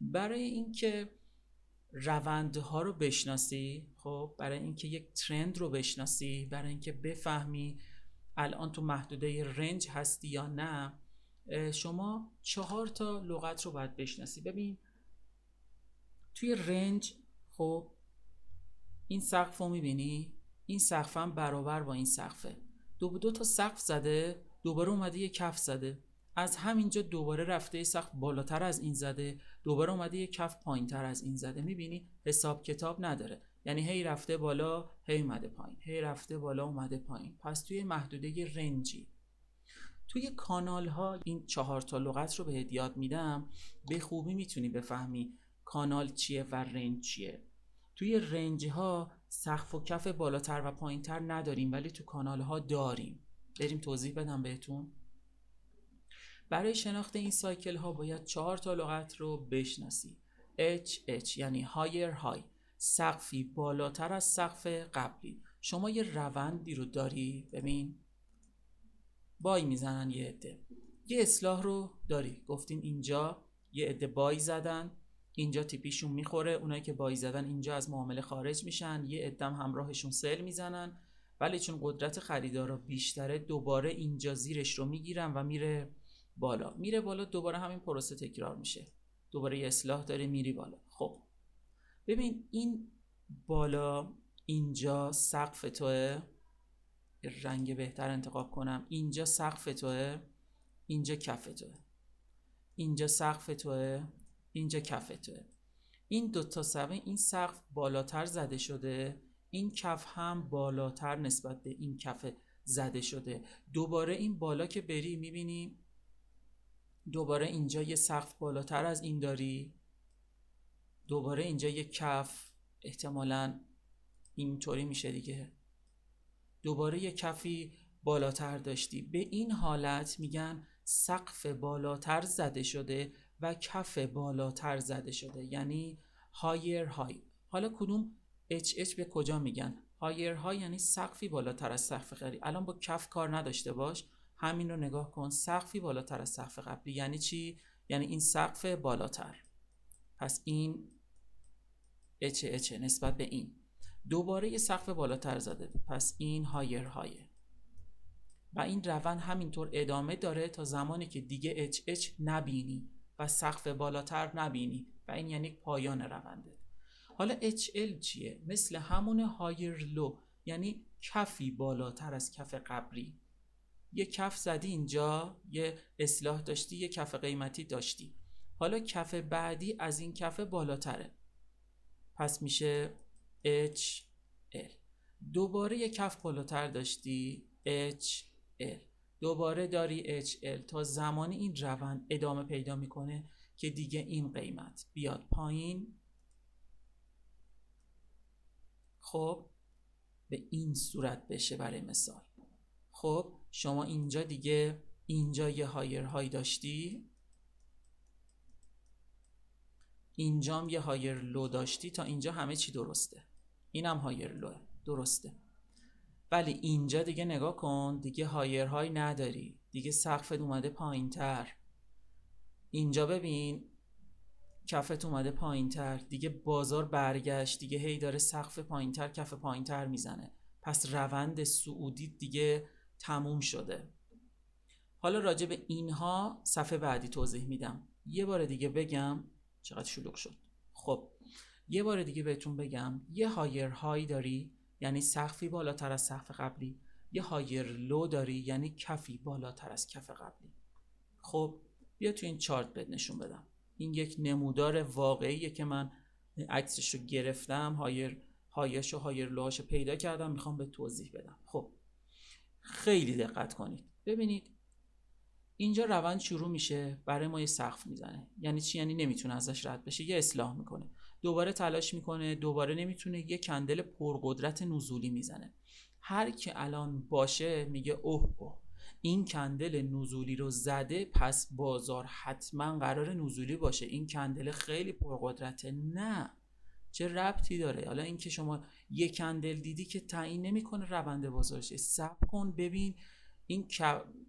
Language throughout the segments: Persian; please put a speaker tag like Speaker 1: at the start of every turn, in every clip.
Speaker 1: برای اینکه روندها رو بشناسی، خب برای اینکه یک ترند رو بشناسی، برای اینکه بفهمی الان تو محدوده رنج هستی یا نه، شما 4 تا لغت رو باید بشناسی. ببین توی رنج، خب این سقف رو میبینی، این سقف هم برابر با این سقفه، دو تا سقف زده، دوباره اومده یه کف زده، از همینجا دوباره رفته یه سقف بالاتر از این زده، دوباره اومده یه کف پایین تر از این زده. میبینی حساب کتاب نداره، یعنی هی رفته بالا هی اومده پایین، هی رفته بالا اومده پایین. پس توی محدوده رنجی. توی کانال ها این 4 تا لغت رو بهت یاد میدم، به خوبی میتونی بفهمی کانال چیه و رنج چیه. توی رنج ها سقف و کف بالاتر و پایینتر نداریم، ولی تو کانال ها داریم. بریم توضیح بدم بهتون. برای شناخت این سایکل ها باید 4 تا لغت رو بشناسی. H یعنی higher high، سقفی بالاتر از سقف قبلی. شما یه روندی رو داری، ببین بای میزنن یه عده، یه اصلاح رو داری، گفتیم اینجا یه عده بای زدن، اینجا تیپیشون میخوره، اونایی که بای زدن اینجا از معامله خارج میشن، یه عده همراهشون سل میزنن، ولی چون قدرت خریدارا بیشتره دوباره اینجا زیرش رو میگیرن و میره بالا، میره بالا، دوباره همین پروسه تکرار میشه، دوباره یه اصلاح داره، میری بالا. خب ببین این بالا اینجا سقف توه، رنگ بهتر انتخاب کنم، اینجا سقف توه، اینجا کف توه، اینجا سقف توه، اینجا کف توه. این دوتا سقف، این سقف بالاتر زده شده، این کف هم بالاتر نسبت به این کف زده شده. دوباره این بالا که بری میبینی دوباره اینجا یه سقف بالاتر از این داری، دوباره اینجا یه کف، احتمالاً اینطوری میشه دیگه، دوباره یه کفی بالاتر داشتی. به این حالت میگن سقف بالاتر زده شده و کف بالاتر زده شده، یعنی higher high. حالا کدوم HH به کجا میگن؟ higher high یعنی سقفی بالاتر از سقف قبلی. الان با کف کار نداشته باش، همین رو نگاه کن، سقفی بالاتر از سقف قبلی یعنی چی؟ یعنی این سقف بالاتر، پس این HH نسبت به این دوباره یه سقف بالاتر زده، پس این هایر هایه و این روند همینطور ادامه داره تا زمانی که دیگه HH نبینی و سقف بالاتر نبینی و این یعنی پایان رونده. حالا HL چیه؟ مثل همون هایر لو، یعنی کفی بالاتر از کف قبلی. یه کف زدی اینجا، یه اصلاح داشتی، یه کف قیمتی داشتی، حالا کف بعدی از این کف بالاتره، پس میشه HL. دوباره یک کف بالاتر داشتی HL، دوباره داری HL تا زمانی این روند ادامه پیدا میکنه که دیگه این قیمت بیاد پایین. خب به این صورت بشه برای مثال. خب شما اینجا دیگه اینجا یه هایر های داشتی، اینجام یه هایر لو داشتی، تا اینجا همه چی درسته، اینم هایر لوه درسته، ولی اینجا دیگه نگاه کن، دیگه هایر های نداری، دیگه سقفت اومده پایین تر، اینجا ببین کفت اومده پایین تر، دیگه بازار برگشت، دیگه هی داره سقف پایین تر کف پایین تر میزنه، پس روند صعودی دیگه تموم شده. حالا راجع به اینها صفحه بعدی توضیح میدم. یه بار دیگه بگم، چقدر شلوغ شد. خب یه بار دیگه بهتون بگم، یه هایر های داری یعنی سقفی بالاتر از سقف قبلی، یه هایر لو داری یعنی کفی بالاتر از کف قبلی. خب بیا تو این چارت بهت نشون بدم. این یک نمودار واقعیه که من عکسش رو گرفتم، هایش و هایر لوهاش رو پیدا کردم، میخوام به توضیح بدم. خب خیلی دقت کنید، ببینید اینجا روند شروع میشه، برای ما یه سقف میزنه، یعنی چی؟ یعنی نمیتونه ازش رد بشه، یه اصلاح میکنه، دوباره تلاش میکنه، دوباره نمیتونه، یه کندل پرقدرت نزولی میزنه. هر که الان باشه میگه اوه این کندل نزولی رو زده، پس بازار حتما قرار نزولی باشه، این کندل خیلی پرقدرته. نه، چه ربطی داره؟ حالا این که شما یه کندل دیدی که تعیین نمیکنه روند بازارش. صبر کن ببین این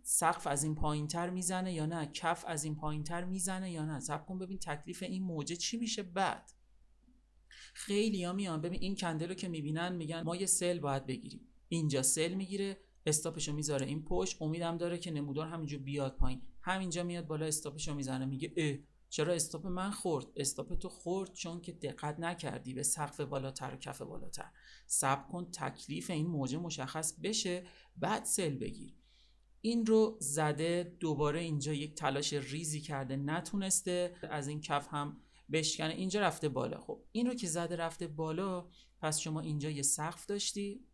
Speaker 1: سقف از این پایینتر میزنه یا نه، کف از این پایینتر میزنه یا نه. صبر کن ببین تکلیف این موجه چی میشه. بعد خیلی ها میان ببین این کندل رو که میبینن میگن ما یه سل باید بگیریم. اینجا سل میگیره، استاپشو میذاره این پشت، امیدم داره که نمودار همینجا بیاد پایین، همینجا میاد بالا استاپشو میزنه، میگه چرا استاپ من خورد؟ استاپ تو خورد چون که دقت نکردی به سقف بالاتر و کف بالاتر. صبر کن تکلیف این موجه مشخص بشه بعد سل بگیر. این رو زده، دوباره اینجا یک تلاش ریزی کرده نتونسته از این کف هم بشکنه، اینجا رفته بالا. خب این رو که زده رفته بالا، پس شما اینجا یه سقف داشتی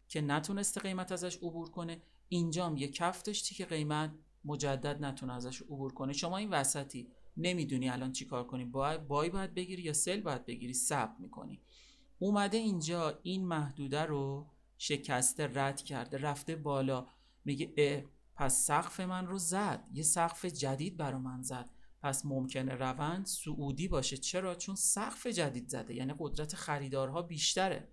Speaker 1: که نتونسته قیمت ازش عبور کنه، اینجا هم یه کف داشتی که قیمت مجدد نتونه ازش عبور کنه. شما این وسطی نمیدونی الان چی کار کنی، بای باید بگیری یا سل باید بگیری، صبر میکنی. اومده اینجا این محدوده رو شکسته، رد کرده، رفته بالا، میگه پس سقف من رو زد، یه سقف جدید برا من زد، پس ممکنه روند صعودی باشه. چرا؟ چون سقف جدید زده، یعنی قدرت خریدارها بیشتره.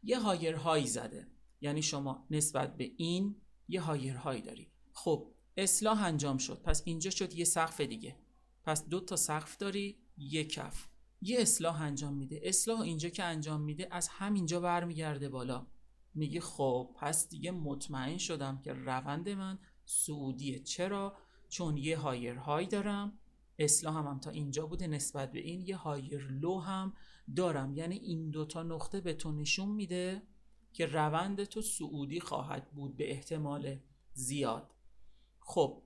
Speaker 1: یه هایر های زده، یعنی شما نسبت به این یه هایر های داری. خب اصلاح انجام شد، پس اینجا شد یه سقف دیگه، پس 2 تا سقف داری، یه کف. یه اصلاح انجام میده، اصلاح اینجا که انجام میده از همینجا برمیگرده بالا، میگه خب پس دیگه مطمئن شدم که روند من صعودیه. چرا؟ چون یه هایر های دارم، اصلاح هم تا اینجا بوده، نسبت به این یه هایر لو هم دارم، یعنی این 2 تا نقطه به تو نشون میده که روند تو صعودی خواهد بود به احتمال زیاد. خب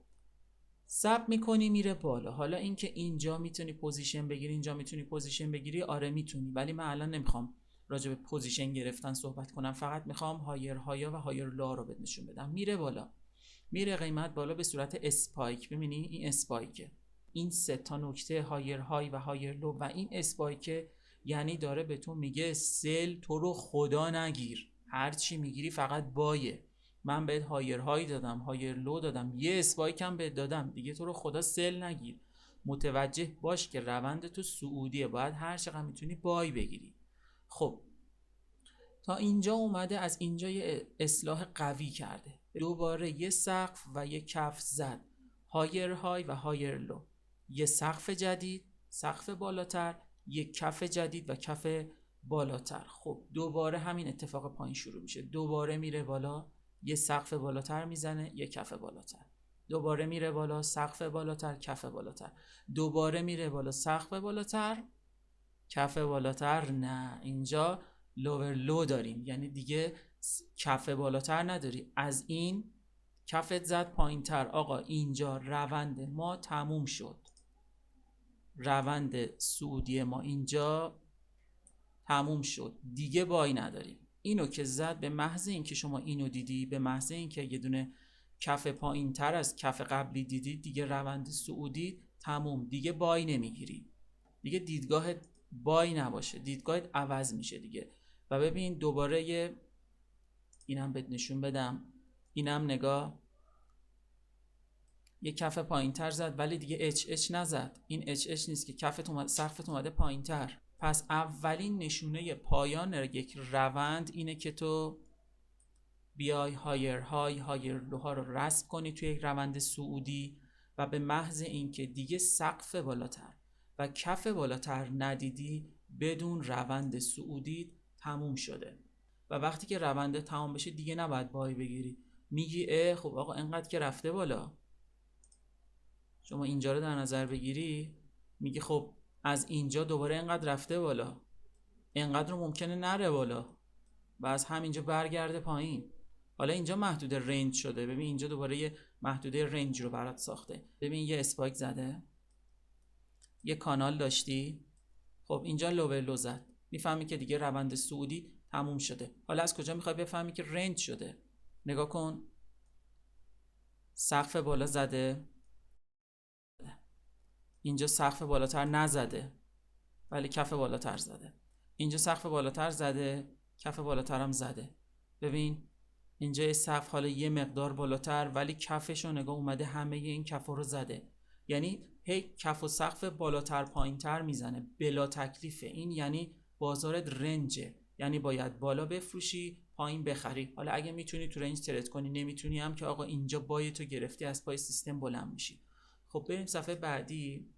Speaker 1: ساب میکنی میره بالا. حالا اینکه اینجا میتونی پوزیشن بگیری، اینجا میتونی پوزیشن بگیری، آره میتونی، ولی من الان نمیخوام راجع به پوزیشن گرفتن صحبت کنم، فقط میخوام هایر هایا و هایر لو رو بهت نشون بدم. میره بالا، میره قیمت بالا به صورت اسپایک. ببینی این اسپایکه، این 3 تا نکته هایر های و هایر لو و این اسپایکه، یعنی داره به تو میگه سل تو رو خدا نگیر، هر چی میگیری فقط بایه. من بهت هایر های دادم، هایر لو دادم، یه اسپایک هم بهت دادم، دیگه تو رو خدا سل نگیر. متوجه باش که روند تو صعودیه، باید هر چقدر میتونی بای بگیری. خب تا اینجا اومده، از اینجا یه اصلاح قوی کرده، دوباره یه سقف و یه کف زد، هایر های و هایر لو، یه سقف جدید، سقف بالاتر، یه کف جدید و کف بالاتر. خب دوباره همین اتفاق پایین شروع میشه، دوباره میره بالا، یه سقف بالاتر میزنه، یه کف بالاتر، دوباره میره بالا، سقف بالاتر، کف بالاتر، دوباره میره بالا، سقف بالاتر، کف بالاتر. نه، اینجا لوور لو داریم، یعنی دیگه کف بالاتر نداری، از این کفت زد پایین تر. آقا اینجا روند ما تموم شد، روند صعودی ما اینجا تموم شد، دیگه بای نداریم. اینو که زد، به محض اینکه شما اینو دیدی، به محض اینکه یه دونه کف پایین تر از کف قبلی دیدی، دیگه روند صعودی تموم، دیگه بای نمیگیری، دیگه دیدگاهت بای نباشه، دیدگاهت عوض میشه دیگه. و ببین دوباره اینم بهت نشون بدم، اینم نگاه، یه کف پایین تر زد ولی دیگه اچ نزد، این اچ نیست که کفت اومد، سقفت اومده پایین تر. پس اولین نشونه پایان یک روند اینه که تو بیای هایر های، هایر لو ها رو رسم کنی توی یک روند صعودی و به محض اینکه دیگه سقف بالاتر و کف بالاتر ندیدی، بدون روند صعودی تموم شده. و وقتی که روند تمام بشه دیگه نباید بای بگیری، میگی خب آقا اینقدر که رفته بالا، شما اینجا رو در نظر بگیری، میگی خب از اینجا دوباره اینقدر رفته بالا، اینقدر رو ممکنه نره بالا و از همینجا برگرده پایین. حالا اینجا محدوده رنج شده، ببین اینجا دوباره یه محدوده رنج رو برات ساخته. ببین یه اسپایک زده، یه کانال داشتی، خب اینجا لوور لو زد، میفهمی که دیگه روند صعودی تموم شده. حالا از کجا میخوای بفهمی که رنج شده؟ نگاه کن، سقف بالا زده، اینجا سقف بالاتر نزده ولی کف بالاتر زده، اینجا سقف بالاتر زده، کف بالاتر هم زده. ببین اینجا یه سقف حالا یه مقدار بالاتر ولی کفش رو نگاه، اومده همه این کف رو زده، یعنی هی کف و سقف بالاتر پایین تر میزنه بلا تکلیفه. این یعنی بازارت رنجه، یعنی باید بالا بفروشی پایین بخری. حالا اگه میتونی تو رنج ترید کنی، نمیتونی هم که آقا اینجا بای تو گرفتی از پای سیستم بلند میشی. خب بریم صفحه بعدی.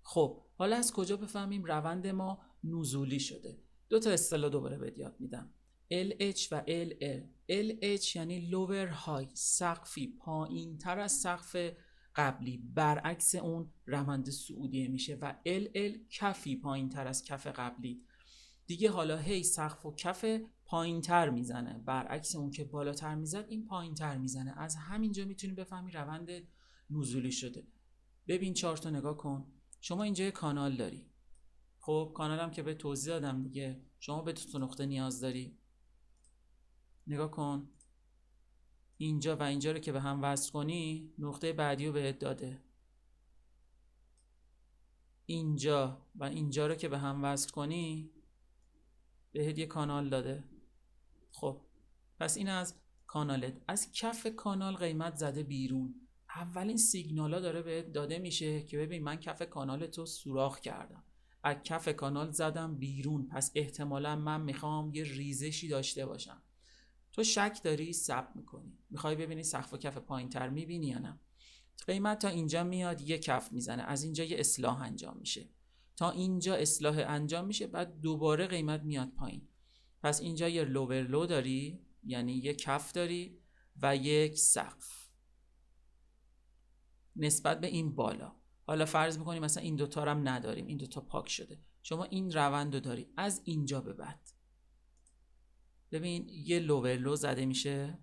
Speaker 1: خب حالا از کجا بفهمیم روند ما نزولی شده؟ دو تا اصطلاح دوباره بهت یاد میدم، LH و LL. LH یعنی lower high، سقفی پایین تر از سقف قبلی، برعکس اون روند صعودی میشه، و LL کفی پایین تر از کف قبلی. دیگه حالا هی سقف و کف پایین تر میزنه، برعکس اون که بالاتر میزد این پایین تر میزنه. از همینجا میتونی بفهمی روند نزولی شده. ببین چارت رو نگاه کن. شما اینجا یه کانال داری، خب کانالم که به توضیح دادم دیگه، شما به دو نقطه نیاز داری. نگاه کن اینجا و اینجا رو که به هم وصل کنی نقطه بعدی رو بهت داده، اینجا و اینجا رو که به هم وصل کنی بهت یه کانال داده. خب پس این از کانالت. از کف کانال قیمت زده بیرون، اولین سیگنالا داره بهت داده میشه که ببین من کف کانالتو سوراخ کردم، از کف کانال زدم بیرون، پس احتمالا من میخوام یه ریزشی داشته باشم. تو شک داری، ثبت میکنی، میخوای ببینی سقف و کف پایین تر میبینی یا نه. قیمت تا اینجا میاد یه کف میزنه، از اینجا یه اصلاح انجام میشه، تا اینجا اصلاح انجام میشه، بعد دوباره قیمت میاد پایین. پس اینجا یه لوور لو داری، یعنی یه کف داری و یک سقف نسبت به این بالا. حالا فرض میکنیم مثلا این دوتا رو هم نداریم، این دوتا پاک شده، شما این روند رو داری از اینجا به بعد. ببین یه لوور لو زده میشه،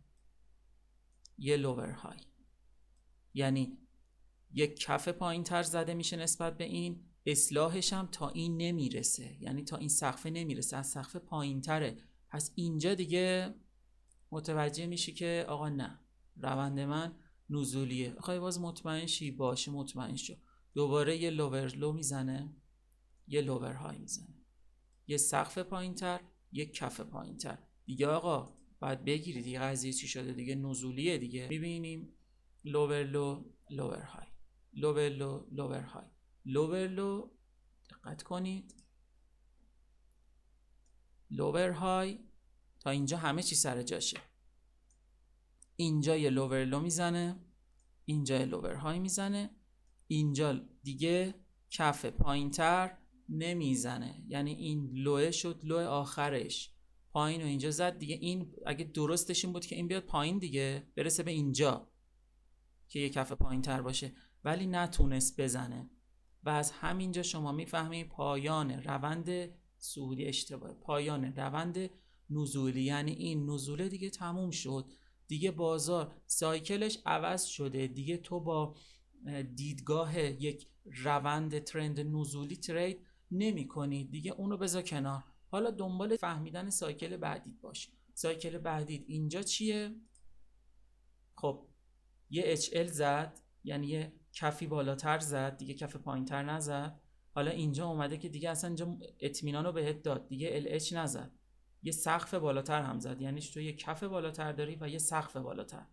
Speaker 1: یه لوور های، یعنی یک کف پایین تر زده میشه نسبت به این، اصلاحش هم تا این نمیرسه، یعنی تا این سقف نمیرسه، از سقف پایین تره. پس اینجا دیگه متوجه میشی که آقا نه، روند من نزولیه. بخوای باز مطمئن شی، باشه مطمئن شو، دوباره یه لوور لو میزنه، یه لوور های میزنه، یه سقف پایین تر، یه کف پایین تر. دیگه آقا باید بگیری دیگه قضیه چی شده، دیگه نزولیه دیگه. میبینیم لوور لو، لوور های، لوور لو، لوور های، لوور لو، دقت کنید، لوور های، تا اینجا همه چی سر جاشه. اینجا یه لوور لو میزنه، اینجا یه لوور های میزنه، اینجا دیگه کف پایین تر نمیزنه، یعنی این لوه شد لوه آخرش، پایین و اینجا زد دیگه. این اگه درستش این بود که این بیاد پایین دیگه برسه به اینجا که یه کف پایین تر باشه، ولی نتونست بزنه، و از همینجا شما میفهمی پایان روند صعودی اشتباه، پایان روند نزولی، یعنی این نزوله دیگه تموم شد، دیگه بازار سایکلش عوض شده، دیگه تو با دیدگاه یک روند ترند نزولی ترید نمی کنی دیگه، اونو بذار کنار. حالا دنبال فهمیدن سایکل بعدید باش. سایکل بعدید اینجا چیه؟ خب یه HL زد، یعنی یه کفی بالاتر زد دیگه، کف پایین تر نزد. حالا اینجا اومده که دیگه اصلا اینجا اطمینان رو بهت داد، دیگه LH نزد، یه سقف بالاتر هم زد، یعنی تو یه کف بالاتر داری و یه سقف بالاتر،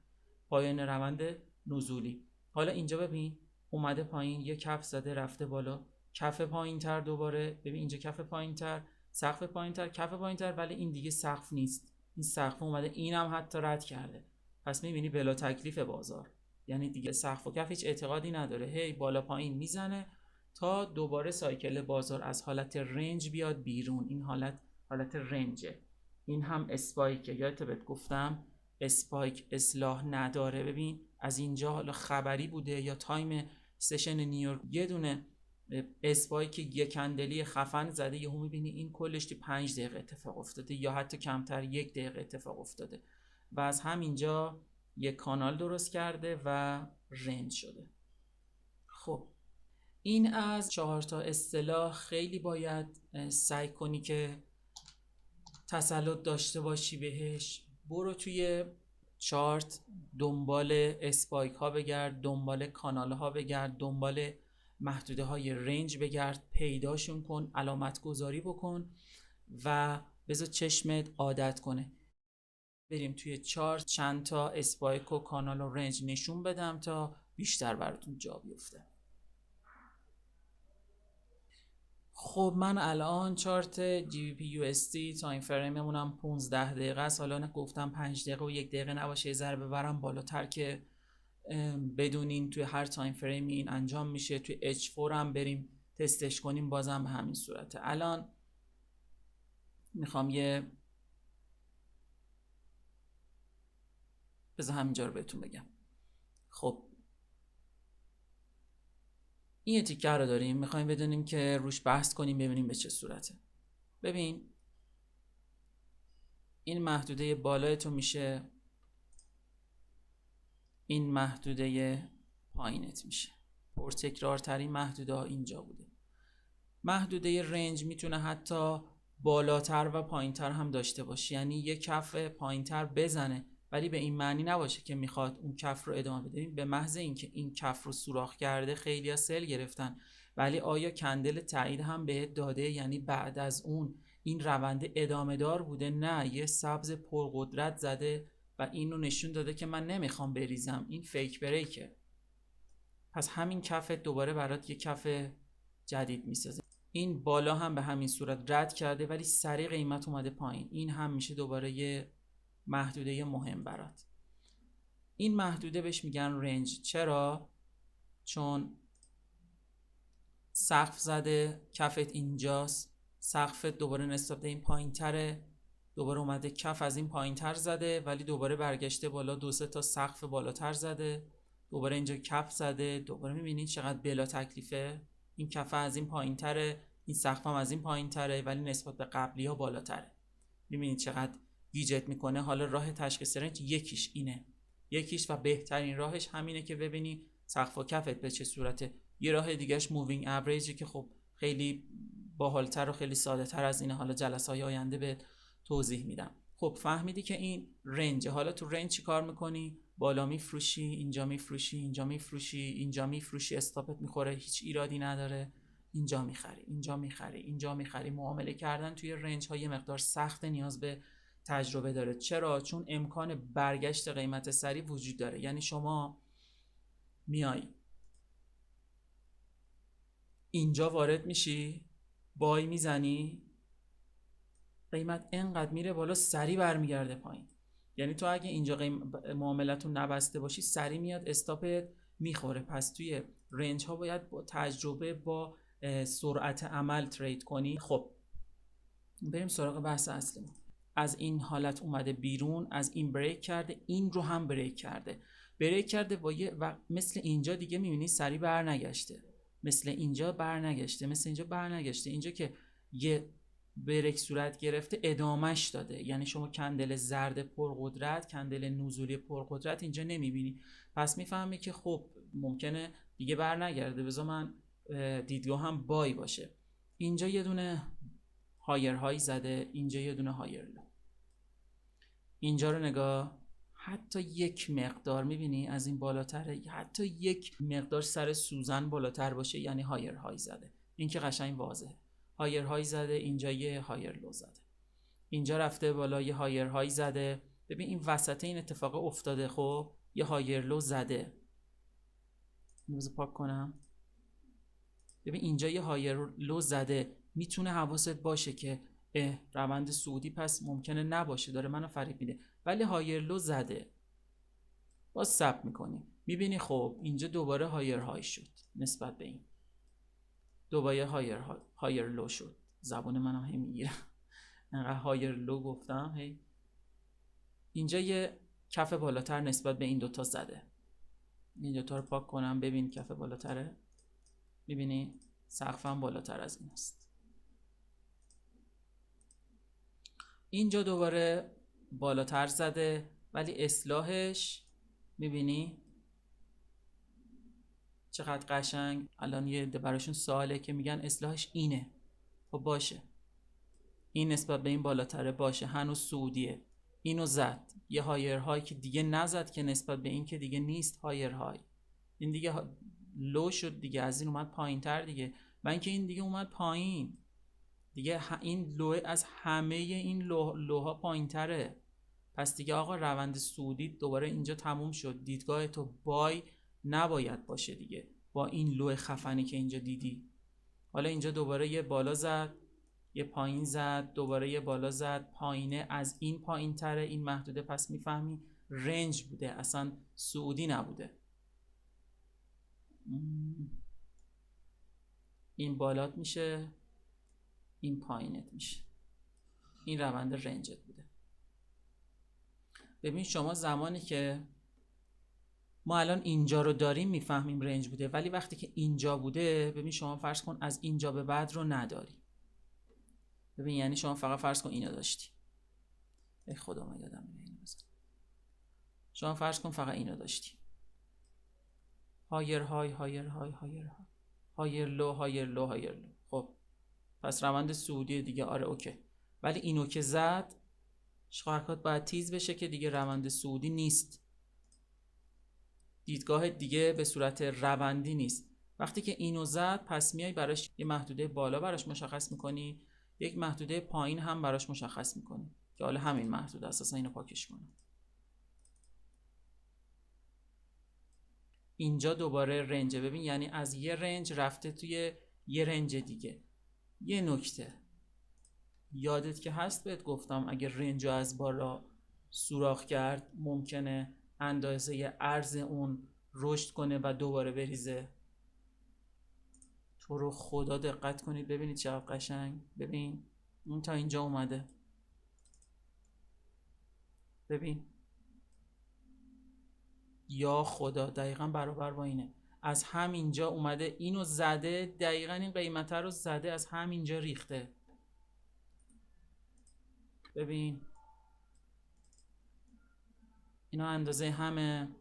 Speaker 1: پایان روند نزولی. حالا اینجا ببین اومده پایین، یه کف زده رفته بالا، کف پایین تر دوباره، ببین اینجا کف پایین تر، سقف پایین تر، کف پایین تر، ولی این دیگه سقف نیست، این سقف اومده اینم حتی رد کرده. پس میبینی بلا تکلیف بازار، یعنی دیگه سقف و کف هیچ اعتقادی نداره، هی بالا پایین میزنه تا دوباره سایکل بازار از حالت رنج بیاد بیرون. این حالت رنجه. این هم اسپایکه، یادت بهت گفتم اسپایک اصلاح نداره. ببین از اینجا حالا خبری بوده یا تایم سشن نیویورک، یه دونه اسپایک یک کندلی خفن زده، یهو میبینی این کلش تو 5 دقیقه اتفاق افتاده یا حتی کمتر، 1 دقیقه اتفاق افتاده، و از همینجا یک کانال درست کرده و رنج شده. خب این از 4 تا اصطلاح. خیلی باید سعی کنی که تسلط داشته باشی بهش. برو توی چارت دنبال اسپایک ها بگرد، دنبال کانال ها بگرد، دنبال محدوده های رنج بگرد، پیداشون کن، علامت گذاری بکن و بذار چشمت عادت کنه. بریم توی چارت چند تا اسپایک و کانال و رنج نشون بدم تا بیشتر براتون جا بیفته. خب من الان چارت جی بی پی یو اس دی تایم فریممونم 15 دقیقه است. حالا گفتم 5 دقیقه و 1 دقیقه نباشه، یه ذره ببرم بالاتر که بدونین توی هر تایم فریمی این انجام میشه. توی H4 هم بریم تستش کنیم، بازم به همین صورته. الان میخوام بذار همینجا رو بهتون بگم. خب این یه تیکه رو داریم، میخوایم بدونیم که روش بحث کنیم ببینیم به چه صورته. ببین این محدوده بالای تو میشه، این محدوده پایینت میشه. پرتکرارترین محدوده ها اینجا بوده. محدوده رنج میتونه حتی بالاتر و پایینتر هم داشته باشه، یعنی یه کف پایینتر بزنه ولی به این معنی نباشه که میخواد اون کف رو ادامه بده. به محض اینکه این کف رو سوراخ کرده خیلی‌ها سل گرفتن، ولی آیا کندل تایید هم بهت داده؟ یعنی بعد از اون این روند ادامه دار بوده؟ نه، یه سبز پرقدرت زده و اینو نشون داده که من نمیخوام بریزم، این فیک بریکه. پس همین کف دوباره برات یه کف جدید میسازه. این بالا هم به همین صورت رد کرده ولی سریع قیمت اومده پایین. این هم میشه دوباره یه محدوده مهم برات. این محدوده بهش میگن رنج. چرا؟ چون سقف زده، کفت اینجاست، سقفت دوباره نسبت به این پایین تره، دوباره اومده کف از این پایین تر زده ولی دوباره برگشته بالا، 2-3 تا سقف بالاتر زده، دوباره اینجا کف زده. دوباره میبینید چقدر بلا تکلیفه. این کف از این پایین تره، این سقف هم از این پایین تره ولی نسبت به قبلی ها بالاتره. میبینید چقدر گیجت میکنه. حالا راه تشخیص رنج یکیش اینه، یکیش و بهترین راهش همینه که ببینی سقف و کفت به چه صورته. یه راه دیگهش مووینگ اوریجه که خب خیلی باحالتر و خیلی ساده تر از اینه. حالا جلسه‌های آینده به توضیح میدم. خب فهمیدی که این رنج. حالا تو رنج چی کار میکنی؟ بالا میفروشی، اینجا میفروشی، اینجا میفروشی، اینجا میفروشی، استاپت میخوره، هیچ ایرادی نداره، اینجا میخری، اینجا میخری، اینجا میخری. معامله کردن توی رنج ها یه مقدار سخت، نیاز به تجربه داره. چرا؟ چون امکان برگشت قیمت سریع وجود داره. یعنی شما میای اینجا وارد میشی، بای میزنی، قیمت انقدر میره بالا سریع برمیگرده پایین. یعنی تو اگه اینجا معاملتون نبسته باشی سریع میاد استاپت میخوره. پس توی رنج ها باید با تجربه، با سرعت عمل ترید کنی. خب بریم سراغ بحث اصلی. از این حالت اومده بیرون، از این بریک کرده، این رو هم بریک کرده و مثل اینجا دیگه میبینی سریع برنگشته، مثل اینجا برنگشته، اینجا که یه بریک صورت گرفته ادامش داده. یعنی شما کندل زرد پرقدرت، کندل نزولی پرقدرت اینجا نمیبینی. پس میفهمی که خب ممکنه دیگه برنگرده، بذار من دیدگاه هم بای باشه. اینجا یه دونه هایر های زده، اینجا یه دونه هایر لو. اینجا رو نگاه، حتی یک مقدار میبینی از این بالاتره، حتی یک مقدار سر سوزن بالاتر باشه یعنی هایر های زده. این که قشنگ واضحه. هایر های زده، اینجا یه هایر لو زده، اینجا رفته بالا یه هایر های زده. ببین این وسط این اتفاق افتاده، خب یه هایر لو زده. بذار پاک کنم. ببین اینجا یه هایر لو زده. میتونه حواست باشه که روند صعودی پس ممکنه نباشه، داره منو فریب میده، ولی هایر لو زده. باز ثبت میکنی، میبینی خب اینجا دوباره هایر های شد، نسبت به این دوباره هایر لو شد. زبان منم هی میگیرم انقدر هایر لو گفتم هی. اینجا یه کف بالاتر نسبت به این دوتا زده. این دوتا رو پاک کنم، ببین کف بالاتره، میبینی سقفم بالاتر از این است. اینجا دوباره بالاتر زده ولی اصلاحش میبینی چقدر قشنگ. الان یه براشون سواله که میگن اصلاحش اینه. خب باشه، این نسبت به این بالاتره، باشه، هنوز سعودیه. اینو زد، یه هایر های که دیگه نزد که نسبت به این که دیگه نیست هایر های. این دیگه لو شد دیگه، از این اومد پایین تر دیگه، و اینکه این دیگه اومد پایین دیگه، این لو از همه این لوها پایین تره. پس دیگه آقا روند صعودی دوباره اینجا تموم شد. دیدگاه تو بای نباید باشه دیگه با این لو خفنی که اینجا دیدی. حالا اینجا دوباره یه بالا زد، یه پایین زد، دوباره یه بالا زد، پایینه، از این پایین تره این محدوده، پس میفهمی رنج بوده، اصلا صعودی نبوده. این بالات میشه، این پایینت میشه، این روند رنجت بوده. ببین شما زمانی که ما الان اینجا رو داریم میفهمیم رنج بوده، ولی وقتی که اینجا بوده، ببین شما فرض کن از اینجا به بعد رو نداری. ببین یعنی شما فقط فرض کن اینو داشتی. ای خدا من یادم میره اینو بزن. شما فرض کن فقط اینو داشتی. هایر های هایر های هایر های هایر لو هایر لو هایر لو. خب پس روند صعودی دیگه، آره اوکی. ولی اینو که زد حرکات باید تیز بشه که دیگه روند صعودی نیست. دیدگاه دیگه به صورت روندی نیست. وقتی که اینو زد پس میای براش یه محدوده بالا براش مشخص میکنی، یک محدوده پایین هم براش مشخص میکنی که حالا همین محدوده اساسا اینو پاکش کنم. اینجا دوباره رنجه. ببین یعنی از یه رنج رفته توی یه رنج دیگه. یه نکته یادت که هست بهت گفتم اگه رنج رو از بالا سوراخ کرد ممکنه اندازه عرض اون رشد کنه و دوباره بریزه. تو رو خدا دقت کنید ببینید چقدر قشنگ. ببین اون تا اینجا اومده، ببین یا خدا دقیقا برابر با اینه. از همینجا اومده اینو زده، دقیقا این قیمته رو زده، از همینجا ریخته. ببین اینا اندازه همه.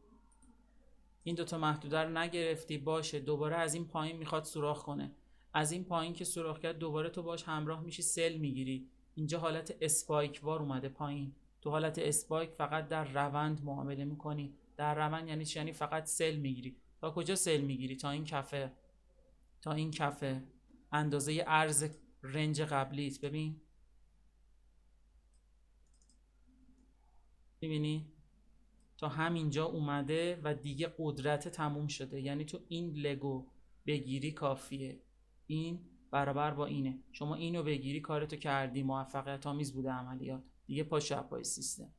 Speaker 1: این دوتا محدوده رو نگرفتی باشه، دوباره از این پایین میخواد سوراخ کنه. از این پایین که سوراخ کرد دوباره تو باش همراه میشی، سل میگیری. اینجا حالت اسپایک وار اومده پایین. تو حالت اسپایک فقط در روند معامله میکنی. در روند یعنی چی؟ یعنی فقط سل میگیری. تا کجا سل میگیری؟ تا این کفه، تا این کفه، اندازه عرض رنج قبلیت. ببین میبینی تا همینجا اومده و دیگه قدرت تموم شده. یعنی تو این لگو بگیری کافیه، این برابر با اینه، شما اینو بگیری کارتو کردی، موفقیت آمیز بوده عملیات دیگه، پاشو پای سیستم.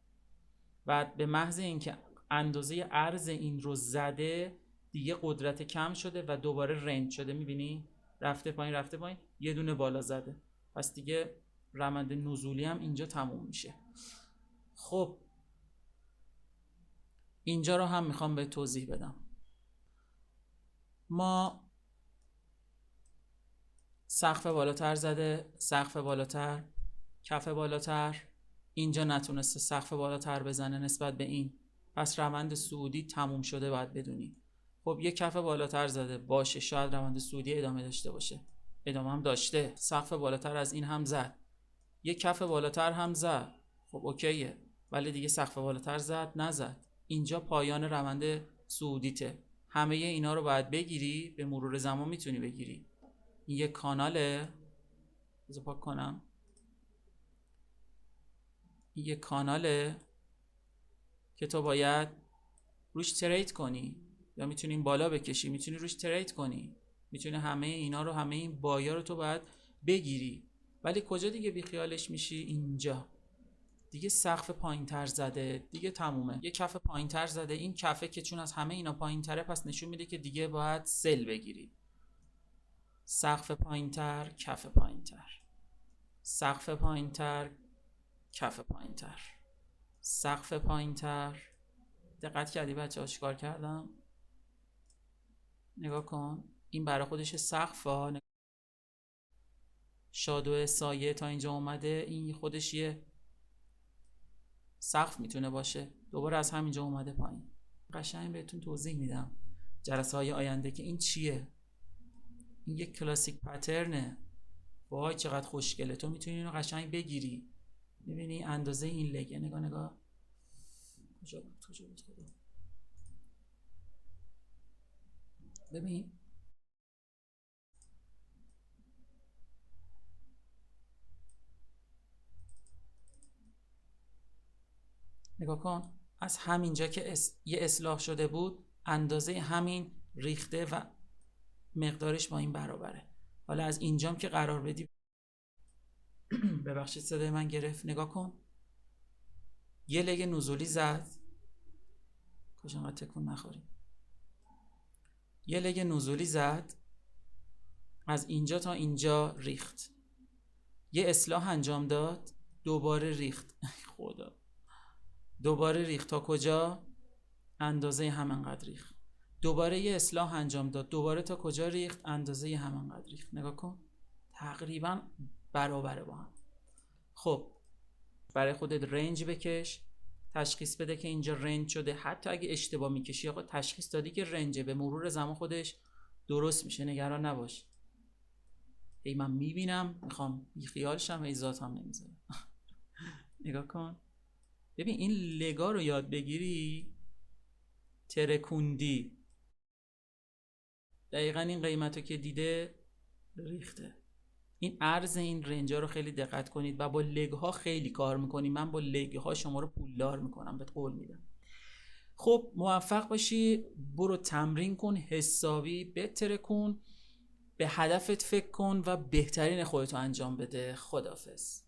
Speaker 1: بعد به محض اینکه اندازه عرض این رو زده دیگه قدرت کم شده و دوباره رنج شده. میبینی رفته پایین رفته پایین، یه دونه بالا زده، پس دیگه روند نزولی هم اینجا تموم میشه. خب اینجا رو هم میخوام به توضیح بدم. ما سقف بالاتر زده، سقف بالاتر، کف بالاتر، اینجا نتونسته سقف بالاتر بزنه نسبت به این، پس روند صعودی تموم شده باید بدونی. خب یه کف بالاتر زده، باشه شاید روند صعودی ادامه داشته باشه، ادامه هم داشته. سقف بالاتر از این هم زد، یه کف بالاتر هم زد، خب اوکیه، ولی دیگه سقف بالاتر زد نزد. اینجا پایان روند صعودیته. همه اینا رو باید بگیری، به مرور زمان میتونی بگیری. این یه کاناله، بذار پاک کنم، این یه کاناله که تو باید روش ترید کنی، یا میتونی این بالا بکشی، میتونی روش ترید کنی، میتونی همه اینا رو، همه این بایا رو تو باید بگیری. ولی کجا دیگه بیخیالش میشی؟ اینجا دیگه سقف پایین تر زده، دیگه تمومه. یه کف پایین تر زده، این کفه که چون از همه اینا پایین تره پس نشون میده که دیگه باید سل بگیری. سقف پایین تر، کف پایین تر، سقف پایین تر، کف پایین تر، سقف پایین تر. دقت کردی بچه ها چیکار کردم؟ نگاه کن، این برای خودش سقف ها، شادو سایه تا اینجا اومده، این خودش یه سقف میتونه باشه. دوباره از همینجا اومده پایین. قشنگ بهتون توضیح میدم جلسه های آینده که این چیه. این یک کلاسیک پترنه. وای چقدر خوشگله. تو میتونی اینو قشنگ بگیری. میبینی اندازه این لگه، نگاه نگاه، کجا بود خدا. ببین نگاه کن، از همینجا که یه اصلاح شده بود اندازه همین ریخته و مقدارش با این برابره. حالا از اینجام که قرار بدی ببخشید صدای من گرفت، نگاه کن یه لگ نزولی زد، کجا انقدر تکون نخوریم، یه لگ نزولی زد از اینجا تا اینجا ریخت، یه اصلاح انجام داد، دوباره ریخت خدا، دوباره ریخت تا کجا؟ اندازه همانقدر ریخت، دوباره یه اصلاح انجام داد، دوباره تا کجا ریخت؟ اندازه همانقدر ریخت. نگاه کن تقریبا برابره با هم. خب برای خودت رنج بکش، تشخیص بده که اینجا رنج شده، حتی اگه اشتباه میکشی آقا تشخیص دادی که رنجه، به مرور زمان خودش درست میشه، نگران نباش. ای من میبینم میخوام بیخیال شم، ای ذاتم نمیذاره. نگاه کن ببین این لگا رو یاد بگیری ترکوندی، دقیقا این قیمتو که دیده ریخته. این عرض این رنجا رو خیلی دقت کنید و با لگ ها خیلی کار میکنیم، من با لگ ها شما رو پولدار میکنم، بهت قول میدم. خب موفق باشی، برو تمرین کن، حسابی بترکون، به هدفت فکر کن و بهترین خودتو انجام بده. خداحافظ.